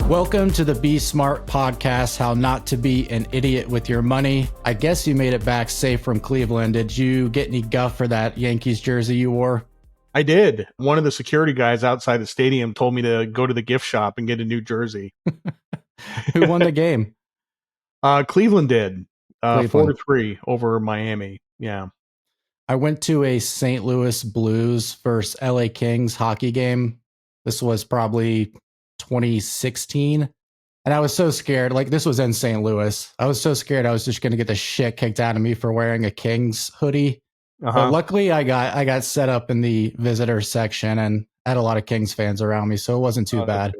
Welcome to the Be Smart podcast, how not to be an idiot with your money. I guess you made it back safe from Cleveland. Did you get any guff for that Yankees jersey you wore? I did. One of the security guys outside the stadium told me to go to the gift shop and get a new jersey. Who won the game? Cleveland did. Cleveland. 4-3 over Miami. Yeah. I went to a St. Louis Blues versus LA Kings hockey game. This was probably 2016. And I was so scared. Like, this was in St. Louis. I was so scared I was just going to get the shit kicked out of me for wearing a Kings hoodie. But luckily, I got set up in the visitor section and had a lot of Kings fans around me, so it wasn't too bad.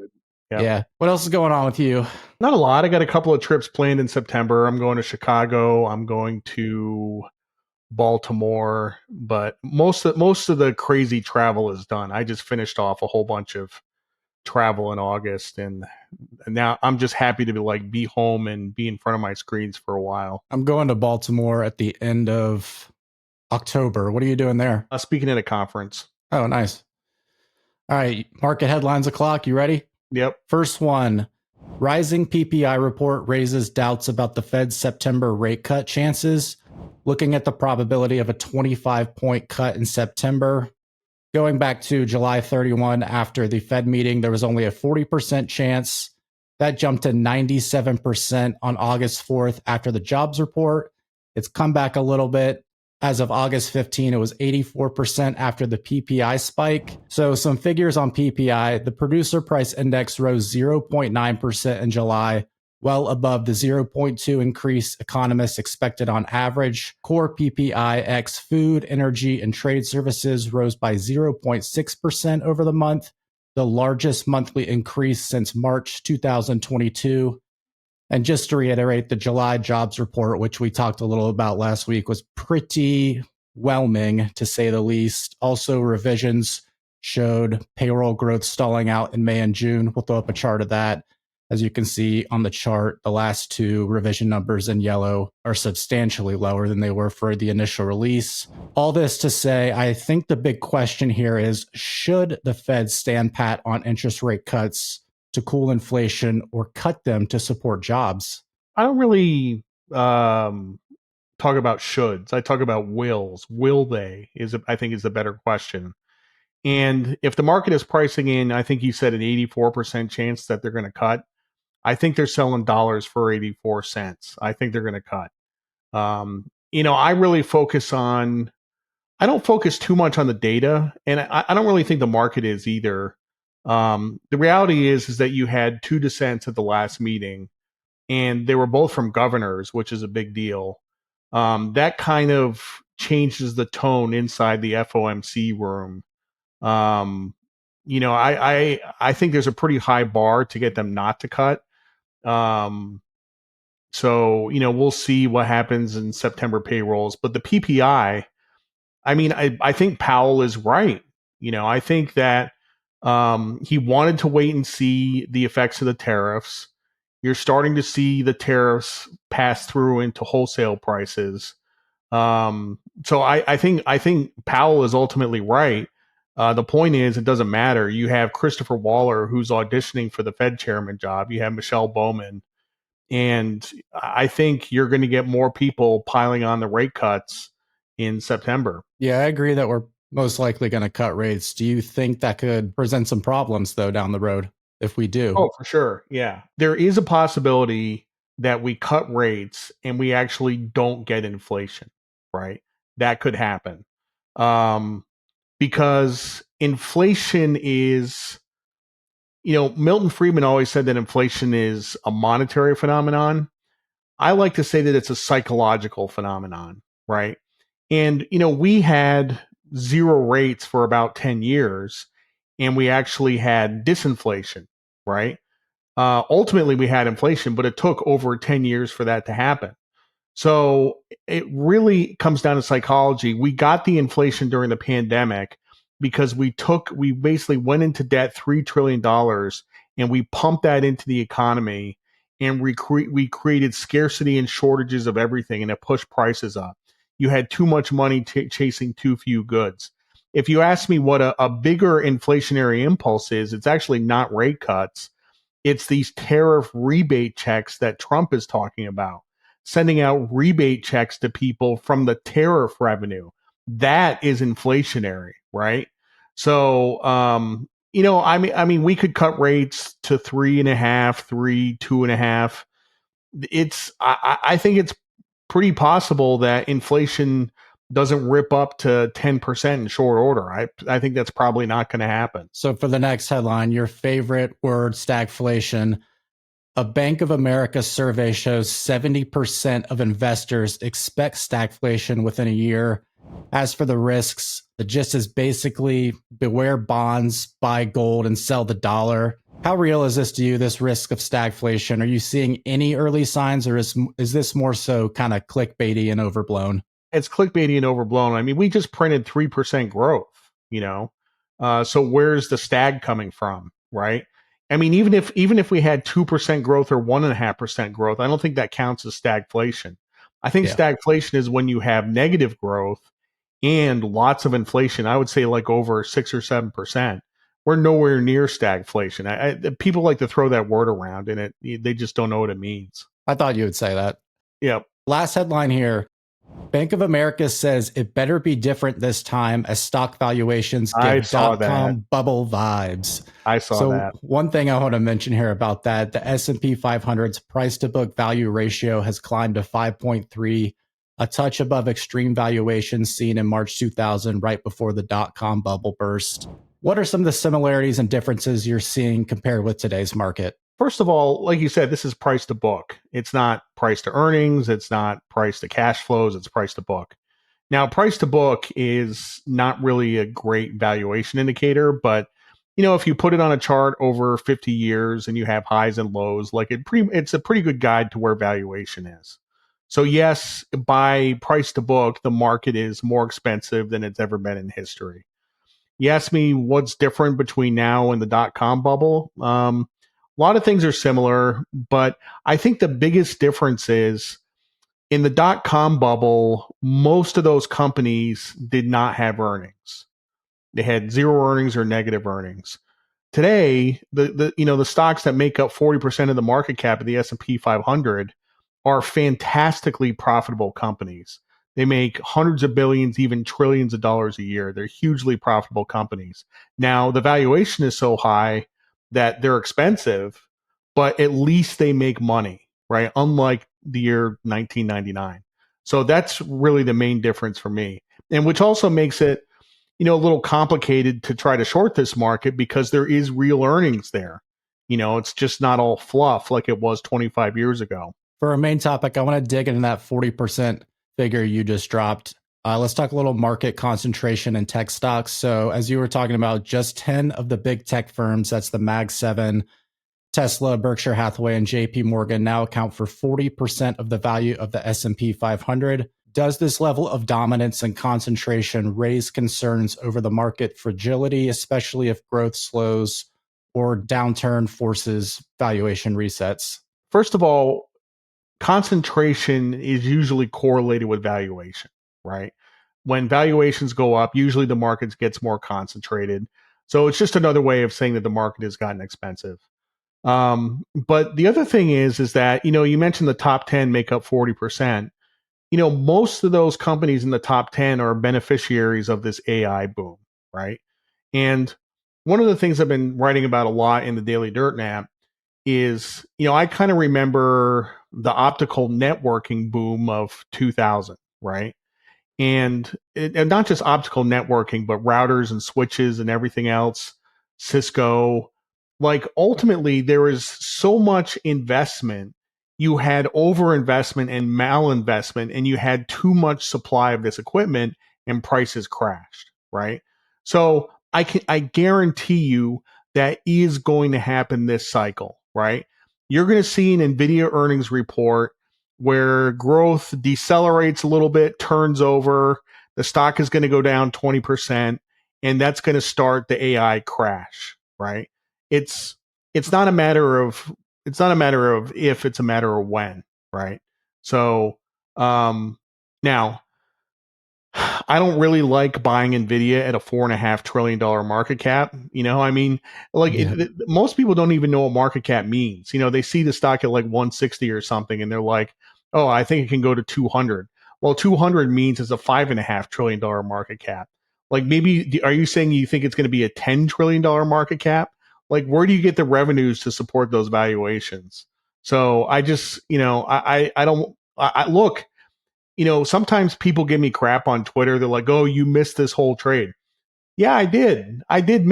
Yep. Yeah. What else is going on with you? Not a lot. I got a couple of trips planned in September. I'm going to Chicago. I'm going to Baltimore. But most of the crazy travel is done. I just finished off a whole bunch of travel in August, and now I'm just happy to be home and be in front of my screens for a while. I'm going to Baltimore at the end of October. What are you doing there? Speaking at a conference. Oh, nice. All right. Market headlines o'clock. You ready? Yep. First one. Rising PPI report raises doubts about the Fed's September rate cut chances. Looking at the probability of a 25-point cut in September. Going back to July 31, after the Fed meeting, there was only a 40% chance. That jumped to 97% on August 4th after the jobs report. It's come back a little bit. As of August 15, it was 84% after the PPI spike. So some figures on PPI. The producer price index rose 0.9% in July, well above the 0.2 increase economists expected on average. Core PPI ex food, energy, and trade services rose by 0.6% over the month, the largest monthly increase since March 2022. And just to reiterate, the July jobs report, which we talked a little about last week, was pretty whelming, to say the least. Also, revisions showed payroll growth stalling out in May and June. We'll throw up a chart of that. As you can see on the chart, the last two revision numbers in yellow are substantially lower than they were for the initial release. All this to say, I think the big question here is, should the Fed stand pat on interest rate cuts to cool inflation or cut them to support jobs? I don't really talk about shoulds. I talk about wills. Will they I think is the better question. And if the market is pricing in, I think you said an 84% chance that they're going to cut. I think they're selling dollars for 84 cents. I think they're going to cut. I really I don't focus too much on the data, and I don't really think the market is either. The reality is that you had two dissents at the last meeting, and they were both from governors, which is a big deal. That kind of changes the tone inside the FOMC room. I think there's a pretty high bar to get them not to cut. So we'll see what happens in September payrolls, but the PPI, I think Powell is right. I think that he wanted to wait and see the effects of the tariffs. You're starting to see the tariffs pass through into wholesale prices. So I think Powell is ultimately right. The point is, it doesn't matter. You have Christopher Waller, who's auditioning for the Fed chairman job. You have Michelle Bowman. And I think you're going to get more people piling on the rate cuts in September. Yeah, I agree that we're most likely going to cut rates. Do you think that could present some problems, though, down the road if we do? Oh, for sure. Yeah. There is a possibility that we cut rates and we actually don't get inflation, right? That could happen. Because inflation is, Milton Friedman always said that inflation is a monetary phenomenon. I like to say that it's a psychological phenomenon, right? And, we had zero rates for about 10 years, and we actually had disinflation, right? Ultimately, we had inflation, but it took over 10 years for that to happen. So it really comes down to psychology. We got the inflation during the pandemic because we basically went into debt $3 trillion and we pumped that into the economy, and we created scarcity and shortages of everything, and it pushed prices up. You had too much money chasing too few goods. If you ask me what a bigger inflationary impulse is, it's actually not rate cuts. It's these tariff rebate checks that Trump is talking about, sending out rebate checks to people from the tariff revenue. That is inflationary, right? So, I mean, we could cut rates to 3.5, 3, 2.5. I think it's pretty possible that inflation doesn't rip up to 10% in short order. I think that's probably not going to happen. So for the next headline, your favorite word, stagflation. A Bank of America survey shows 70% of investors expect stagflation within a year. As for the risks, the gist is basically beware bonds, buy gold, and sell the dollar. How real is this to you, this risk of stagflation? Are you seeing any early signs, or is this more so kind of clickbaity and overblown? It's clickbaity and overblown. I mean, we just printed 3% growth, you know. So where's the stag coming from, right? I mean, even if we had 2% growth or 1.5% growth, I don't think that counts as stagflation. I think Yeah. stagflation is when you have negative growth and lots of inflation. I would say like over 6 or 7%. We're nowhere near stagflation. People like to throw that word around, and they just don't know what it means. I thought you would say that. Yeah, Last headline here. Bank of America says it better be different this time as stock valuations I give saw that. .com bubble vibes. I saw So that. one thing I want to mention here about that, the S&P 500's price to book value ratio has climbed to 5.3, a touch above extreme valuations seen in March 2000 right before the .com bubble burst. What are some of the similarities and differences you're seeing compared with today's market? First of all, like you said, this is price to book. It's not price to earnings. It's not price to cash flows. It's price to book. Now, price to book is not really a great valuation indicator, but if you put it on a chart over 50 years and you have highs and lows, it's a pretty good guide to where valuation is. So yes, by price to book, the market is more expensive than it's ever been in history. You ask me what's different between now and the .com bubble. A lot of things are similar, but I think the biggest difference is in the .com bubble, most of those companies did not have earnings. They had zero earnings or negative earnings. Today, the stocks that make up 40% of the market cap of the S&P 500 are fantastically profitable companies. They make hundreds of billions, even trillions of dollars a year. They're hugely profitable companies. Now, the valuation is so high that they're expensive, but at least they make money, right? Unlike the year 1999. So that's really the main difference for me. And which also makes it a little complicated to try to short this market because there is real earnings there. It's just not all fluff like it was 25 years ago. For our main topic, I want to dig into that 40% figure you just dropped. Let's talk a little market concentration in tech stocks. So, as you were talking about, just 10 of the big tech firms, that's the Mag 7, Tesla, Berkshire Hathaway, and JP Morgan, now account for 40% of the value of the S&P 500. Does this level of dominance and concentration raise concerns over the market fragility, especially if growth slows or downturn forces valuation resets? First of all, concentration is usually correlated with valuation, right? When valuations go up, usually the market gets more concentrated. So it's just another way of saying that the market has gotten expensive. But the other thing is that, you mentioned the top 10 make up 40%. Most of those companies in the top 10 are beneficiaries of this AI boom, right? And one of the things I've been writing about a lot in the Daily Dirt app is, I kind of remember the optical networking boom of 2000, right? And not just optical networking, but routers and switches and everything else, Cisco. Like ultimately, there is so much investment. You had overinvestment and malinvestment, and you had too much supply of this equipment, and prices crashed. Right. So I guarantee you that is going to happen this cycle. Right. You're going to see an Nvidia earnings report where growth decelerates a little bit, turns over, the stock is going to go down 20%, and that's going to start the AI crash, right? It's it's not a matter of if, it's a matter of when, right? So now I don't really like buying Nvidia at a $4.5 trillion market cap. I mean, like Yeah. most people don't even know what market cap means. They see the stock at like 160 or something, and they're like, "Oh, I think it can go to 200." Well, 200 means it's a $5.5 trillion market cap. Like maybe, are you saying you think it's going to be a $10 trillion market cap? Like, where do you get the revenues to support those valuations? So I just, I don't. I look, sometimes people give me crap on Twitter. They're like, "Oh, you missed this whole trade." Yeah, I did. I did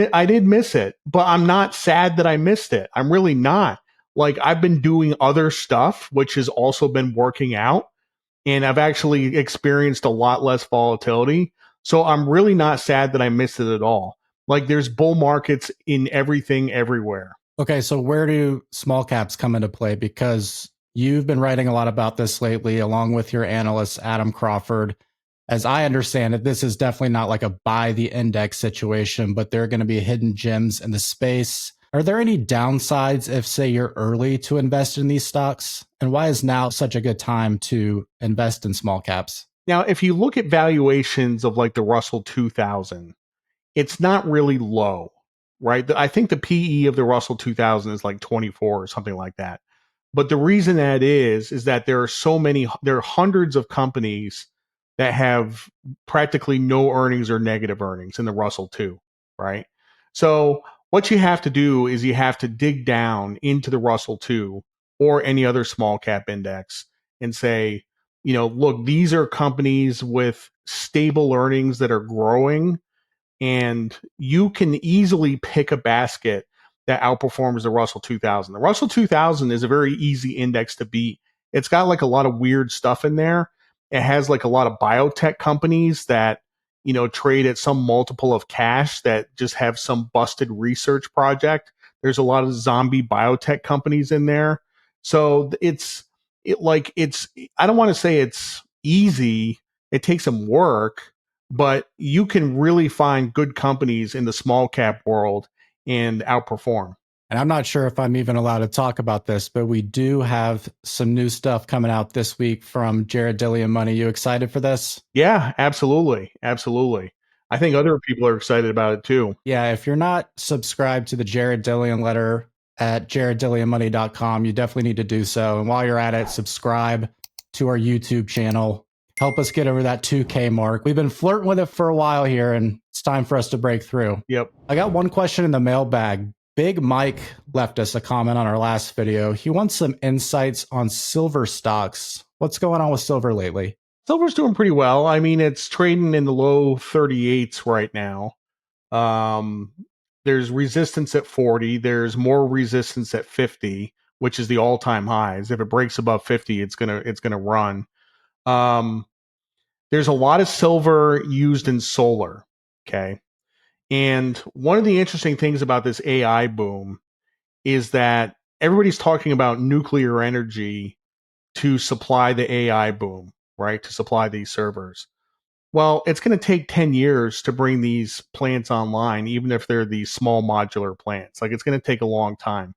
miss it, but I'm not sad that I missed it. I'm really not. Like I've been doing other stuff, which has also been working out, and I've actually experienced a lot less volatility. So I'm really not sad that I missed it at all. Like there's bull markets in everything everywhere. Okay, so where do small caps come into play? Because you've been writing a lot about this lately, along with your analyst, Adam Crawford. As I understand it, this is definitely not like a buy the index situation, but there are going to be hidden gems in the space. Are there any downsides if, say, you're early to invest in these stocks? And why is now such a good time to invest in small caps? Now, if you look at valuations of like the Russell 2000, it's not really low, right? I think the PE of the Russell 2000 is like 24 or something like that. But the reason that is that there are hundreds of companies that have practically no earnings or negative earnings in the Russell 2, right? So what you have to do is you have to dig down into the Russell 2 or any other small cap index and say, look, these are companies with stable earnings that are growing, and you can easily pick a basket that outperforms the Russell 2000. The Russell 2000 is a very easy index to beat. It's got like a lot of weird stuff in there. It has like a lot of biotech companies that, trade at some multiple of cash that just have some busted research project. There's a lot of zombie biotech companies in there. So it's I don't want to say it's easy. It takes some work, but you can really find good companies in the small cap world and outperform. And I'm not sure if I'm even allowed to talk about this, but we do have some new stuff coming out this week from Jared Dillian Money. You excited for this? Yeah, absolutely. Absolutely. I think other people are excited about it too. Yeah, if you're not subscribed to the Jared Dillian letter at jareddillianmoney.com, you definitely need to do so. And while you're at it, subscribe to our YouTube channel. Help us get over that 2K mark. We've been flirting with it for a while here, and it's time for us to break through. Yep. I got one question in the mailbag. Big Mike left us a comment on our last video. He wants some insights on silver stocks. What's going on with silver lately? Silver's doing pretty well. I mean, it's trading in the low 38s right now. Um, there's resistance at 40. There's more resistance at 50, which is the all-time highs. If it breaks above 50, it's gonna run. Um, there's a lot of silver used in solar. Okay. And one of the interesting things about this AI boom is that everybody's talking about nuclear energy to supply the AI boom, right? To supply these servers. Well, it's going to take 10 years to bring these plants online, even if they're these small modular plants. Like it's going to take a long time.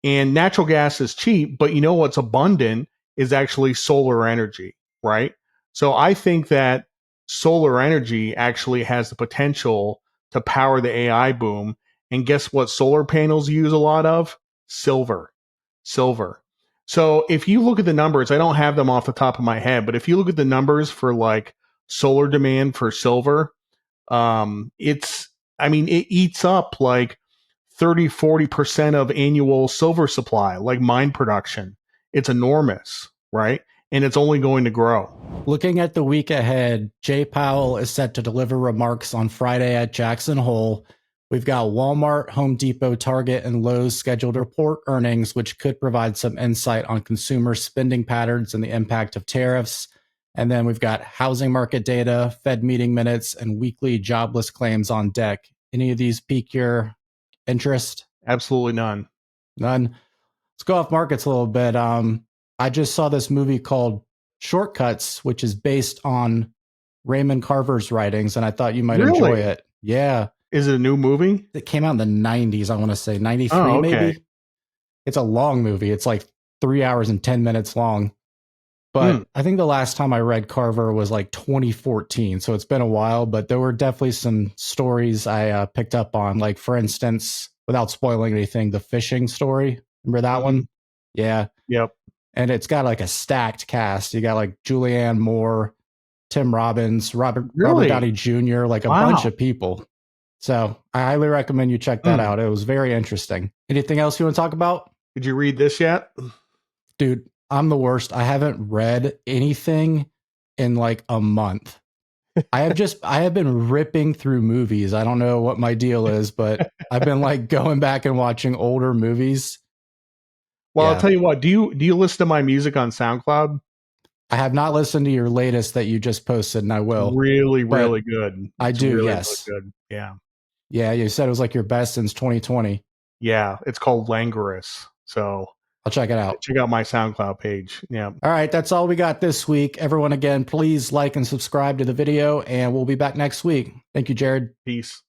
And natural gas is cheap, but what's abundant is actually solar energy, right? So I think that solar energy actually has the potential to power the AI boom. And guess what solar panels use a lot of? Silver. Silver. So if you look at the numbers, I don't have them off the top of my head, but if you look at the numbers for like solar demand for silver, it's, I mean, it eats up like 30-40% of annual silver supply, like mine production. It's enormous, right? And it's only going to grow. Looking at the week ahead, Jay Powell is set to deliver remarks on Friday at Jackson Hole. We've got Walmart, Home Depot, Target, and Lowe's scheduled to report earnings, which could provide some insight on consumer spending patterns and the impact of tariffs. And then we've got housing market data, Fed meeting minutes, and weekly jobless claims on deck. Any of these pique your interest? Absolutely none. None. Let's go off markets a little bit. I just saw this movie called Shortcuts, which is based on Raymond Carver's writings, and I thought you might enjoy Really? it. Yeah. Is it a new movie? It came out in the 90s, I want to say, 93 Oh, okay. maybe. It's a long movie. It's like 3 hours and 10 minutes long. Hmm. But I think the last time I read Carver was like 2014. So it's been a while, but there were definitely some stories I picked up on. Like, for instance, without spoiling anything, the fishing story. Remember that Hmm. one? Yeah. Yep. And it's got like a stacked cast. You got like Julianne Moore, Tim Robbins, Robert Really? Downey Jr., like a bunch Wow. of people. So I highly recommend you check that Hmm. out. It was very interesting. Anything else you want to talk about? Did you read this yet? Dude, I'm the worst. I haven't read anything in like a month. I have been ripping through movies. I don't know what my deal is, but I've been like going back and watching older movies. Well, I'll Yeah. tell you what. Do you listen to my music on SoundCloud? I have not listened to your latest that you just posted, and I It's will. really, But really good. I It's do, really, really yes. good. Yeah. Yeah, you said it was like your best since 2020. Yeah. It's called Languorous. So I'll check it out. check out my SoundCloud page. Yeah. All right, that's all we got this week. Everyone, again, please like and subscribe to the video, and we'll be back next week. Thank you, Jared. Peace.